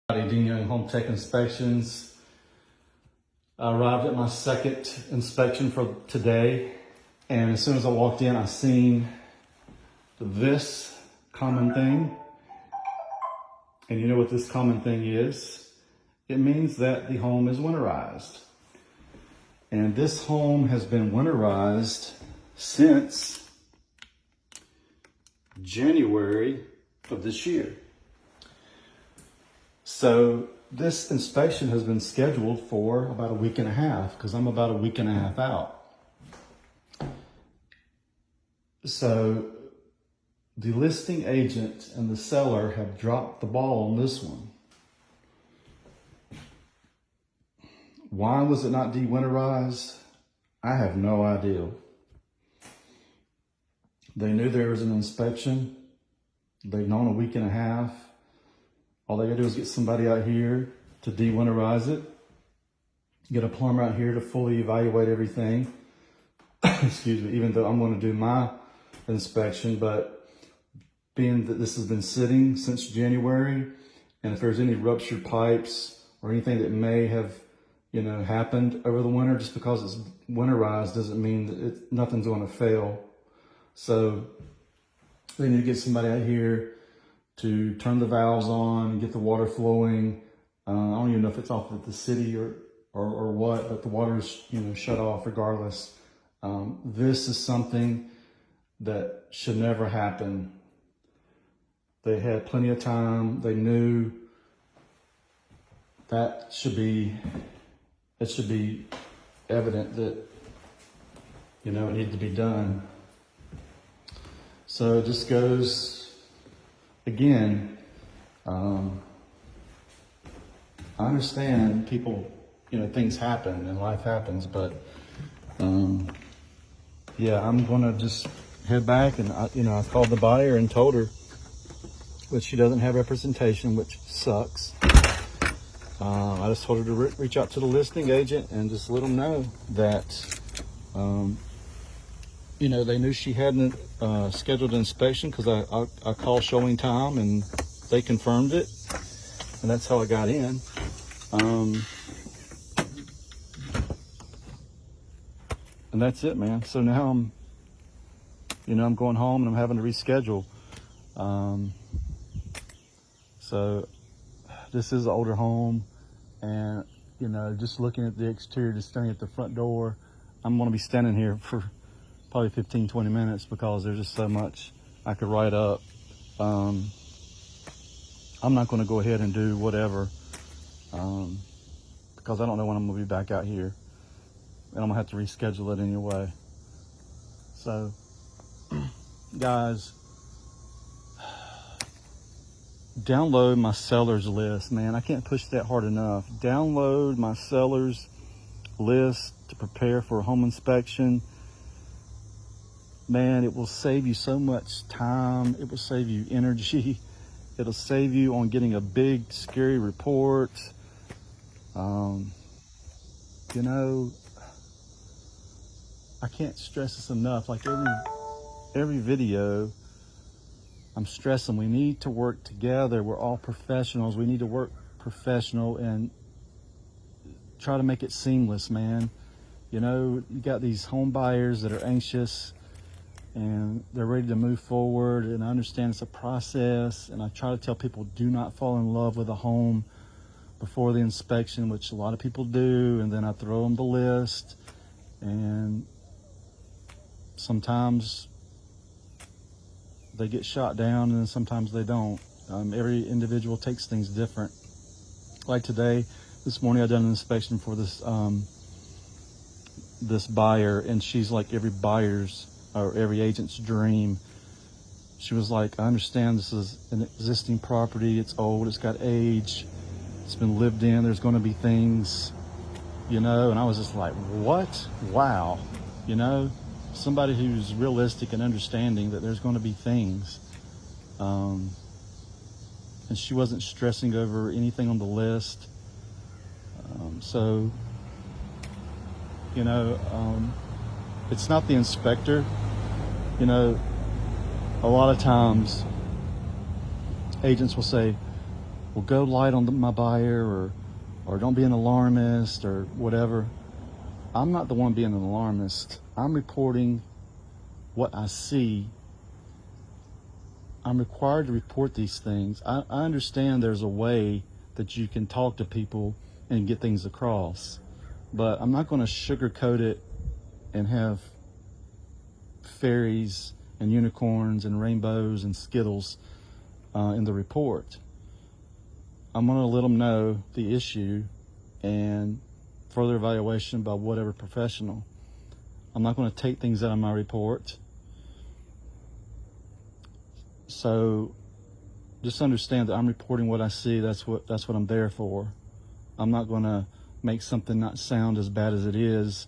Doing home tech inspections. I arrived at my second inspection for today, and as soon as I walked in, I seen this common thing. And you know what this common thing is? It means that the home is winterized. And this home has been winterized since January of this year. So this inspection has been scheduled for about a week and a half because I'm about a week and a half out. So the listing agent and the seller have dropped the ball on this one. Why was it not de-winterized? I have no idea. They knew there was an inspection. They've known a week and a half. All they gotta do is get somebody out here to de-winterize it, get a plumber out here to fully evaluate everything. Excuse me, even though I'm gonna do my inspection, but being that this has been sitting since January, and if there's any ruptured pipes or anything that may have, happened over the winter, just because it's winterized doesn't mean that nothing's gonna fail. So they need to get somebody out here to turn the valves on, get the water flowing. I don't even know if it's off at the city or what, but the water's shut off regardless. This is something that should never happen. They had plenty of time. They knew that it should be evident that it needed to be done. So it just goes. Again, I understand people, things happen and life happens, but yeah, I'm gonna just head back, and I called the buyer and told her, but she doesn't have representation, which sucks. I just told her to reach out to the listing agent and just let them know that, they knew she hadn't scheduled an inspection because I called showing time and they confirmed it, and that's how I got in. And that's it, man. So now I'm going home and I'm having to reschedule. So this is an older home, and just looking at the exterior, just staring at the front door, I'm going to be standing here for probably 15-20 minutes because there's just so much I could write up. I'm not going to go ahead and do whatever because I don't know when I'm going to be back out here, and I'm going to have to reschedule it anyway. So guys, download my seller's list, man. I can't push that hard enough. Download my seller's list to prepare for a home inspection. Man, it will save you so much time. It will save you energy. It'll save you on getting a big, scary report. I can't stress this enough. Like every video, I'm stressing we need to work together. We're all professionals. We need to work professional and try to make it seamless, man. You got these home buyers that are anxious and they're ready to move forward, and I understand it's a process, and I try to tell people, do not fall in love with a home before the inspection, which a lot of people do, and then I throw them the list, and sometimes they get shot down and sometimes they don't. Every individual takes things different. Like this morning I done an inspection for this this buyer, and she's like every buyer's or every agent's dream. She was like, I understand this is an existing property, it's old, it's got age, it's been lived in, there's going to be things, and I was just like, what? Wow. Somebody who's realistic and understanding that there's going to be things. And she wasn't stressing over anything on the list. So it's not the inspector. A lot of times agents will say, well, go light on my buyer, or don't be an alarmist or whatever. I'm not the one being an alarmist. I'm reporting what I see. I'm required to report these things. I understand there's a way that you can talk to people and get things across, but I'm not going to sugarcoat it and have fairies and unicorns and rainbows and Skittles in the report. I'm going to let them know the issue and further evaluation by whatever professional. I'm not going to take things out of my report. So just understand that I'm reporting what I see. That's what I'm there for. I'm not going to make something not sound as bad as it is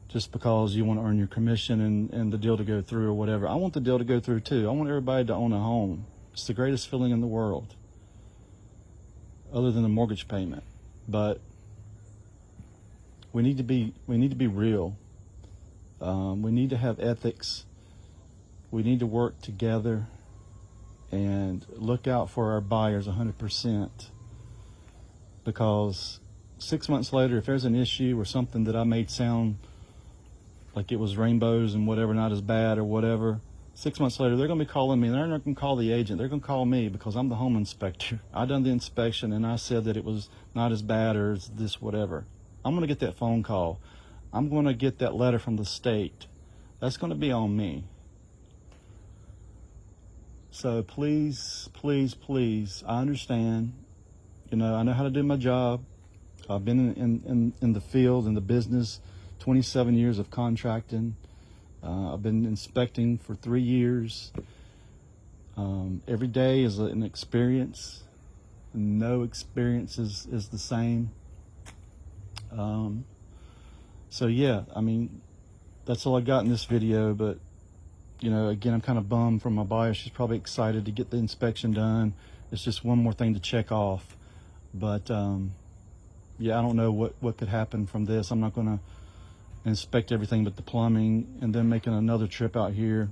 just because you want to earn your commission and the deal to go through or whatever. I want the deal to go through too. I want everybody to own a home. It's the greatest feeling in the world, other than the mortgage payment. But we need to be real. We need to have ethics. We need to work together and look out for our buyers 100%. Because 6 months later, if there's an issue or something that I made sound like it was rainbows and whatever, not as bad or whatever, 6 months later, they're going to be calling me. They're not going to call the agent. They're going to call me because I'm the home inspector. I done the inspection and I said that it was not as bad or this whatever. I'm going to get that phone call. I'm going to get that letter from the state. That's going to be on me. So please, please, please, I understand. You know, I know how to do my job. I've been in the field, in the business, 27 years of contracting. I've been inspecting for 3 years. Every day is an experience. No experience is the same. So yeah, I mean, that's all I got in this video, but you know, again, I'm kind of bummed from my buyer. She's probably excited to get the inspection done. It's just one more thing to check off. But yeah, I don't know what could happen from this. I'm not going to inspect everything but the plumbing and then making another trip out here.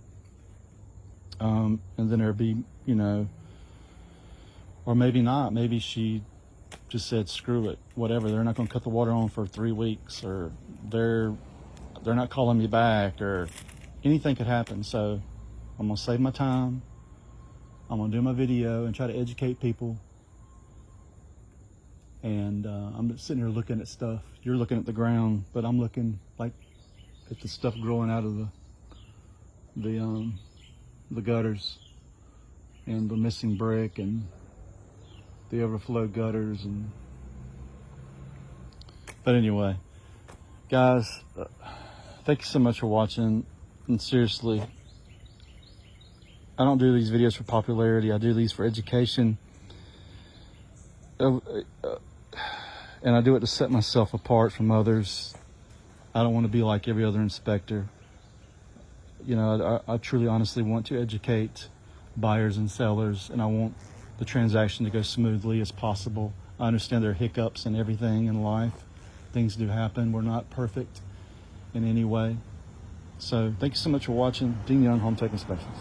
And then there'll be, you know, or maybe not. Maybe she just said, screw it, whatever. They're not going to cut the water on for 3 weeks, or they're not calling me back, or anything could happen. So I'm going to save my time. I'm going to do my video and try to educate people. And I'm just sitting here looking at stuff. You're looking at the ground, but I'm looking like at the stuff growing out of the gutters and the missing brick and the overflow gutters. And but anyway, guys, thank you so much for watching. And seriously, I don't do these videos for popularity. I do these for education. And I do it to set myself apart from others. I don't want to be like every other inspector. You know, I truly, honestly want to educate buyers and sellers, and I want the transaction to go smoothly as possible. I understand there are hiccups and everything in life. Things do happen. We're not perfect in any way. So thank you so much for watching Dean Young Home Tech Inspections.